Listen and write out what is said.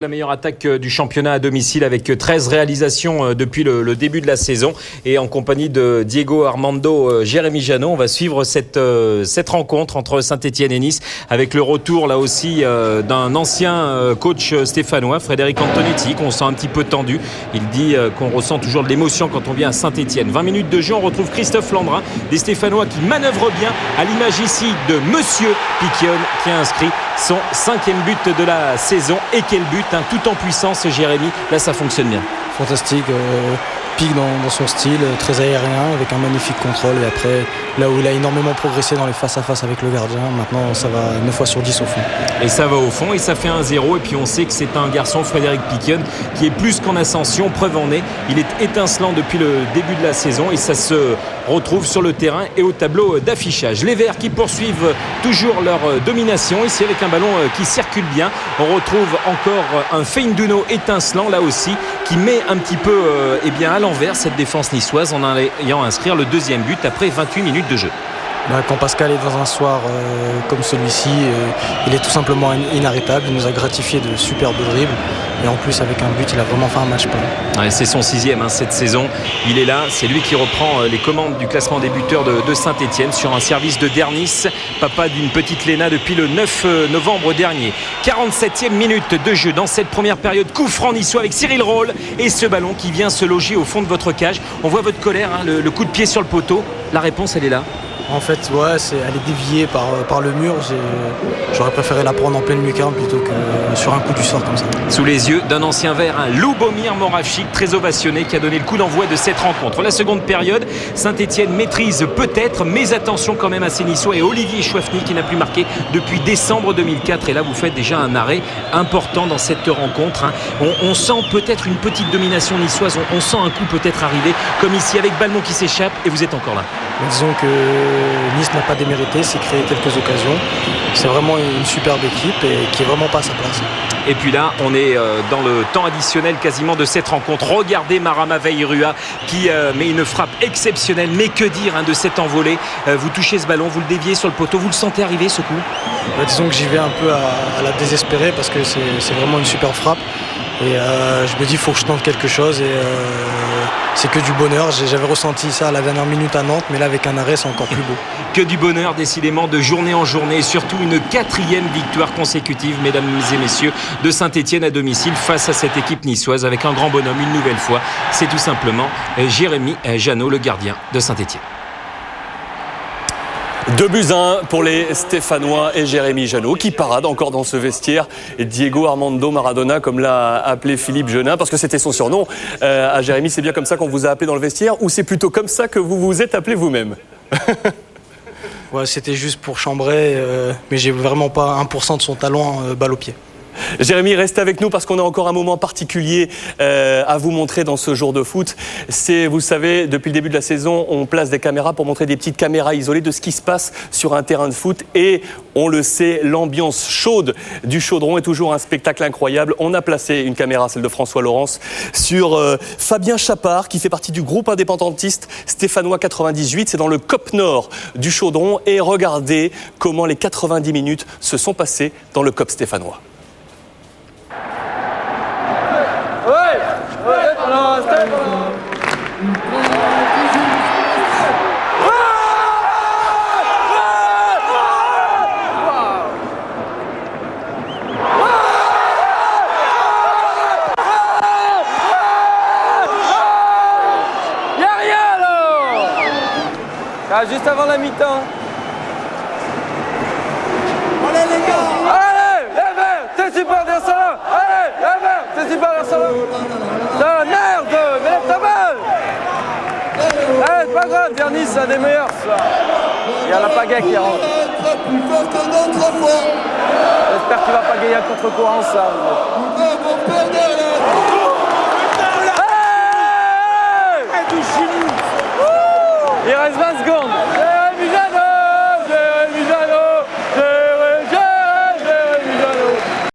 La meilleure attaque du championnat à domicile avec 13 réalisations depuis le début de la saison et en compagnie de Diego Armando Jérémy Janot. On va suivre cette rencontre entre Saint-Etienne et Nice avec le retour là aussi d'un ancien coach stéphanois, Frédéric Antonetti, qu'on sent un petit peu tendu. Il dit qu'on ressent toujours de l'émotion quand on vient à Saint-Etienne. 20 minutes de jeu, on retrouve Christophe Landrin, des Stéphanois qui manœuvrent bien, à l'image ici de Monsieur Piquion qui a inscrit son 5e but de la saison. Et quel but, hein, tout en puissance, Jérémy. Là, ça fonctionne bien. Fantastique. Pique dans son style, très aérien, avec un magnifique contrôle. Et après, là où il a énormément progressé dans les face-à-face avec le gardien, maintenant, ça va 9 fois sur 10 au fond. Et ça va au fond, et ça fait 1-0. Et puis, on sait que c'est un garçon, Frédéric Piquion, qui est plus qu'en ascension. Preuve en est, il est étincelant depuis le début de la saison. Et ça se retrouve sur le terrain et au tableau d'affichage. Les Verts qui poursuivent toujours leur domination. Ici, avec un ballon qui circule bien. On retrouve encore un Feindouno étincelant, là aussi, qui met un petit peu à l'envers cette défense niçoise en ayant inscrire le 2e but après 28 minutes de jeu. Quand Pascal est dans un soir comme celui-ci, il est tout simplement inarrêtable. Il nous a gratifié de superbes dribbles. Et en plus, avec un but, il a vraiment fait un match plein. Ouais, c'est son 6e cette saison. Il est là. C'est lui qui reprend les commandes du classement des buteurs de Saint-Etienne sur un service de Dernis, papa d'une petite Léna depuis le 9 novembre dernier. 47e minute de jeu dans cette première période. Coup franc niçois avec Cyril Roll. Et ce ballon qui vient se loger au fond de votre cage. On voit votre colère, hein, le coup de pied sur le poteau. La réponse, elle est là. En fait, ouais, elle est déviée par le mur. J'aurais préféré la prendre en pleine lucarne plutôt que sur un coup du sort comme ça. Sous les yeux d'un ancien Vert, un Lubomir Moravchik, très ovationné, qui a donné le coup d'envoi de cette rencontre. La seconde période, Saint-Etienne maîtrise peut-être, mais attention quand même à ces Niçois et Olivier Chouafny qui n'a plus marqué depuis décembre 2004. Et là, vous faites déjà un arrêt important dans cette rencontre. Hein. On sent peut-être une petite domination niçoise. On sent un coup peut-être arriver, comme ici avec Balmont qui s'échappe et vous êtes encore là. Disons que Nice n'a pas démérité, s'est créé quelques occasions. C'est vraiment une superbe équipe et qui est vraiment pas à sa place. Et puis là, on est dans le temps additionnel quasiment de cette rencontre. Regardez Marama Veirua qui met une frappe exceptionnelle. Mais que dire de cette envolée. Vous touchez ce ballon, vous le déviez sur le poteau. Vous le sentez arriver ce coup? Disons que j'y vais un peu à la désespérée parce que c'est vraiment une super frappe. Et je me dis, il faut que je tente quelque chose. Et c'est que du bonheur. J'avais ressenti ça à la dernière minute à Nantes, mais là, avec un arrêt, c'est encore plus beau. Que du bonheur, décidément, de journée en journée. Et surtout, une 4e victoire consécutive, mesdames et messieurs, de Saint-Etienne à domicile face à cette équipe niçoise avec un grand bonhomme, une nouvelle fois. C'est tout simplement Jérémy Janot, le gardien de Saint-Etienne. 2-1 pour les Stéphanois et Jérémy Janot qui parade encore dans ce vestiaire. Et Diego Armando Maradona, comme l'a appelé Philippe Genin, parce que c'était son surnom. À Jérémy, c'est bien comme ça qu'on vous a appelé dans le vestiaire ou c'est plutôt comme ça que vous vous êtes appelé vous-même? Ouais, c'était juste pour chambrer, mais j'ai vraiment pas 1% de son talent balle au pied. Jérémy, restez avec nous parce qu'on a encore un moment particulier à vous montrer dans ce jour de foot. C'est, vous savez, depuis le début de la saison, on place des caméras pour montrer des petites caméras isolées de ce qui se passe sur un terrain de foot. Et on le sait, l'ambiance chaude du Chaudron est toujours un spectacle incroyable. On a placé une caméra, celle de François Laurence, sur Fabien Chapard, qui fait partie du groupe indépendantiste Stéphanois 98. C'est dans le COP Nord du Chaudron. Et regardez comment les 90 minutes se sont passées dans le COP stéphanois. Juste avant la mi-temps. Allez les gars! Allez! Les Verts! T'es super derrière ça! Allez! Les Verts! T'es super derrière ça! Putain, merde! Mais lève ta balle! Allez, c'est pas grave, Dernis, c'est un des meilleurs, ça! Il y a la pagaie qui rentre. J'espère qu'il va pas gagner un contre-courant, ça.